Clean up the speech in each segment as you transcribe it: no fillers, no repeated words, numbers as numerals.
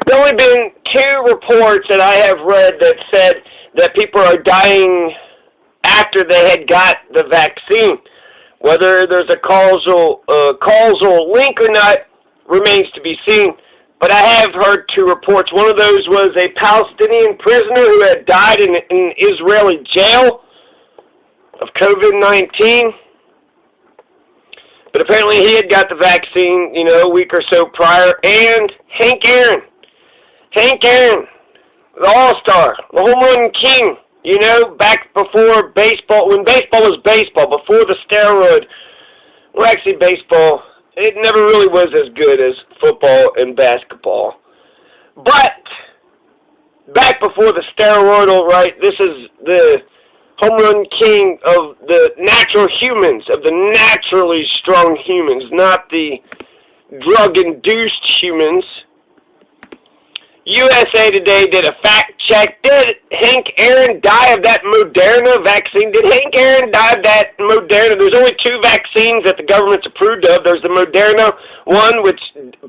There only been two reports that I have read that said that people are dying after they had got the vaccine. Whether there's a causal link or not remains to be seen. But I have heard two reports. One of those was a Palestinian prisoner who had died in an Israeli jail of COVID-19. But apparently he had got the vaccine, a week or so prior. And Hank Aaron, the all-star, the home run king, back before baseball, when baseball was baseball, before the steroid. Well, actually, baseball, it never really was as good as football and basketball. But back before the steroidal, right, this is the home run king of the natural humans, of the naturally strong humans, not the drug-induced humans. USA Today did a fact check. Did Hank Aaron die of that Moderna vaccine? Did Hank Aaron die of that Moderna? There's only two vaccines that the government's approved of. There's the Moderna one, which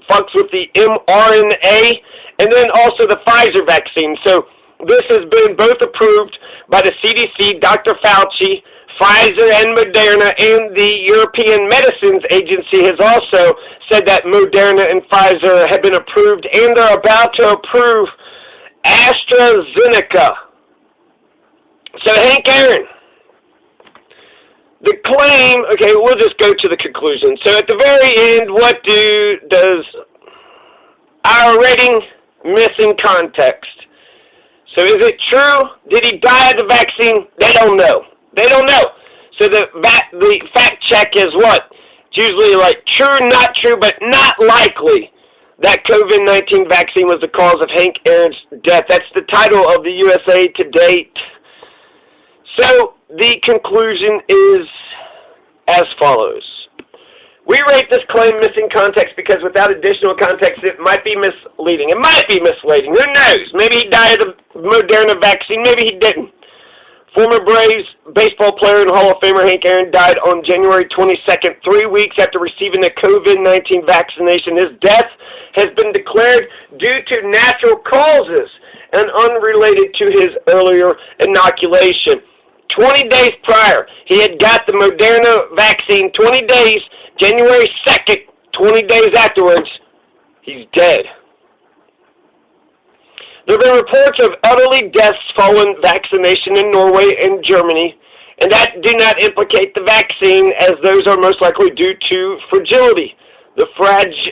fucks with the mRNA, and then also the Pfizer vaccine. So this has been both approved by the CDC, Dr. Fauci, Pfizer and Moderna, and the European Medicines Agency has also said that Moderna and Pfizer have been approved, and they're about to approve AstraZeneca. So Hank Aaron, the claim, okay, we'll just go to the conclusion. So at the very end, what does our rating miss in context? So is it true? Did he die of the vaccine? They don't know. They don't know. So the fact check is what? It's usually like true, not true, but not likely that COVID-19 vaccine was the cause of Hank Aaron's death. That's the title of the USA Today. So the conclusion is as follows. We rate this claim missing context because without additional context, it might be misleading. It might be misleading. Who knows? Maybe he died of the Moderna vaccine. Maybe he didn't. Former Braves baseball player and Hall of Famer Hank Aaron died on January 22nd, 3 weeks after receiving a COVID-19 vaccination. His death has been declared due to natural causes and unrelated to his earlier inoculation. 20 days prior, he had got the Moderna vaccine. 20 days, January 2nd, 20 days afterwards, he's dead. There have been reports of elderly deaths following vaccination in Norway and Germany, and that do not implicate the vaccine, as those are most likely due to fragility, the frailty.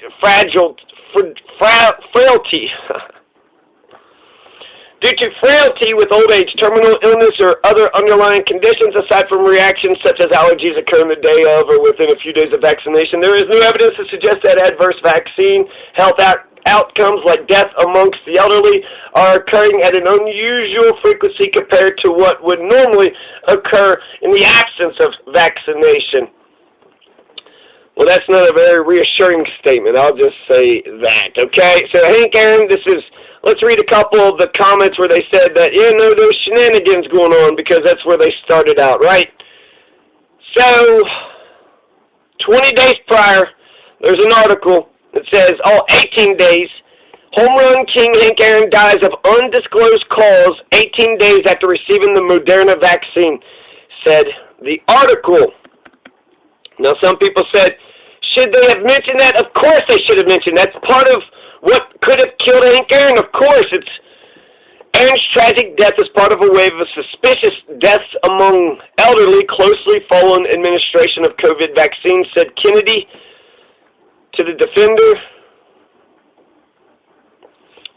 Due to frailty with old age, terminal illness, or other underlying conditions, aside from reactions such as allergies occurring the day of or within a few days of vaccination, there is no evidence to suggest that adverse vaccine health outcomes like death amongst the elderly are occurring at an unusual frequency compared to what would normally occur in the absence of vaccination. Well, that's not a very reassuring statement. I'll just say that, okay? So, Hank Aaron, let's read a couple of the comments where they said that, there's shenanigans going on, because that's where they started out, right? So, 20 days prior, there's an article that says, 18 days, home run king Hank Aaron dies of undisclosed cause 18 days after receiving the Moderna vaccine, said the article. Now, some people said, should they have mentioned that? Of course they should have mentioned that. That's part of what could have killed Hank Aaron. Of course, Aaron's tragic death is part of a wave of suspicious deaths among elderly closely following administration of COVID vaccines, said Kennedy to the Defender.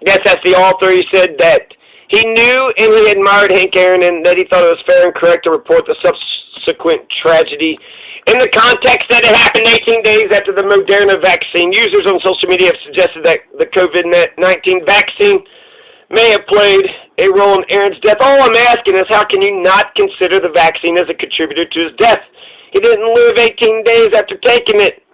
Yes, that's the author. He said that he knew and he admired Hank Aaron, and that he thought it was fair and correct to report the subsequent tragedy in the context that it happened 18 days after the Moderna vaccine. Users on social media have suggested that the COVID-19 vaccine may have played a role in Aaron's death. All I'm asking is, how can you not consider the vaccine as a contributor to his death? He didn't live 18 days after taking it.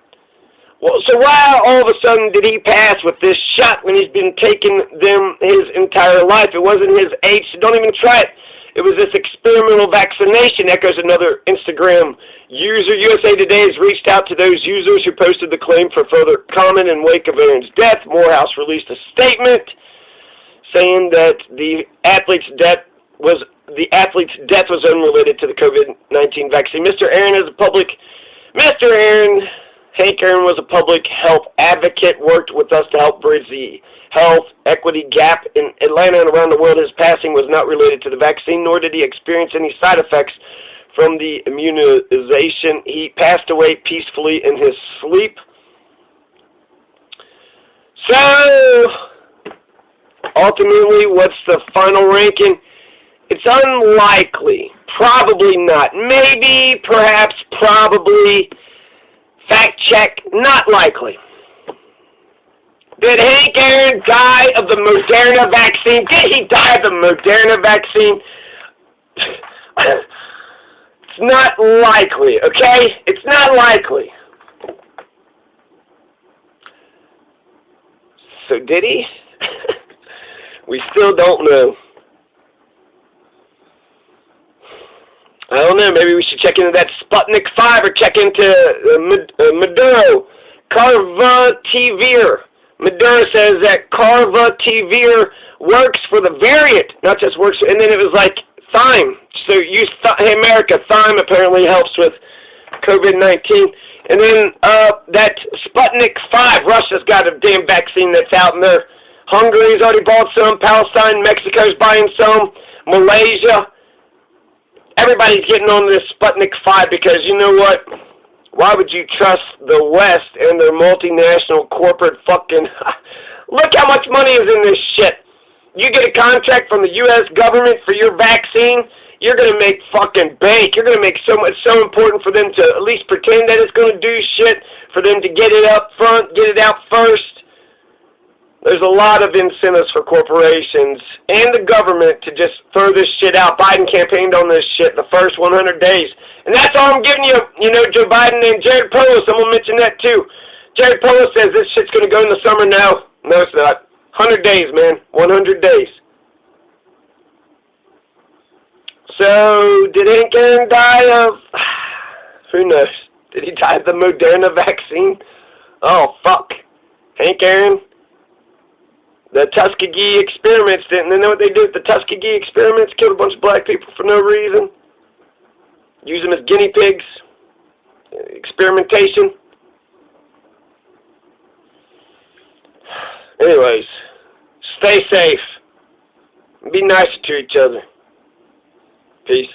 Well, so why all of a sudden did he pass with this shot when he's been taking them his entire life? It wasn't his age, so don't even try it. It was this experimental vaccination, echoes another Instagram user. USA Today has reached out to those users who posted the claim for further comment in wake of Aaron's death. Morehouse released a statement saying that the athlete's death was unrelated to the COVID-19 vaccine. Hank Aaron was a public health advocate, worked with us to help bridge the health equity gap in Atlanta and around the world. His passing was not related to the vaccine, nor did he experience any side effects from the immunization. He passed away peacefully in his sleep. So, ultimately, what's the final ranking? It's unlikely. Probably not. Maybe, perhaps, probably. Fact check, not likely. Did Hank Aaron die of the Moderna vaccine? Did he die of the Moderna vaccine? It's not likely, okay? It's not likely. So did he? We still don't know. I don't know, maybe we should check into that Sputnik 5 or check into Maduro. Carvativir. Maduro says that Carvativir works for the variant, not just works, and then it was like thyme. So use, hey America, thyme apparently helps with COVID-19. And then that Sputnik 5, Russia's got a damn vaccine that's out in there. Hungary's already bought some, Palestine, Mexico's buying some, Malaysia. Everybody's getting on this Sputnik 5 because you know what? Why would you trust the West and their multinational corporate fucking... Look how much money is in this shit. You get a contract from the U.S. government for your vaccine, you're going to make fucking bank. You're going to make so much, so important for them to at least pretend that it's going to do shit, for them to get it up front, get it out first. There's a lot of incentives for corporations and the government to just throw this shit out. Biden campaigned on this shit the first 100 days. And that's all I'm giving you. You know, Joe Biden and Jared Polis, someone mentioned that too. Jared Polis says this shit's going to go in the summer now. No, it's not. 100 days, man. 100 days. So, did Hank Aaron die of... Who knows? Did he die of the Moderna vaccine? Oh, fuck. Hank Aaron... The Tuskegee experiments, didn't they know what they did? The Tuskegee experiments killed a bunch of black people for no reason. Use them as guinea pigs. Experimentation. Anyways, stay safe. Be nicer to each other. Peace.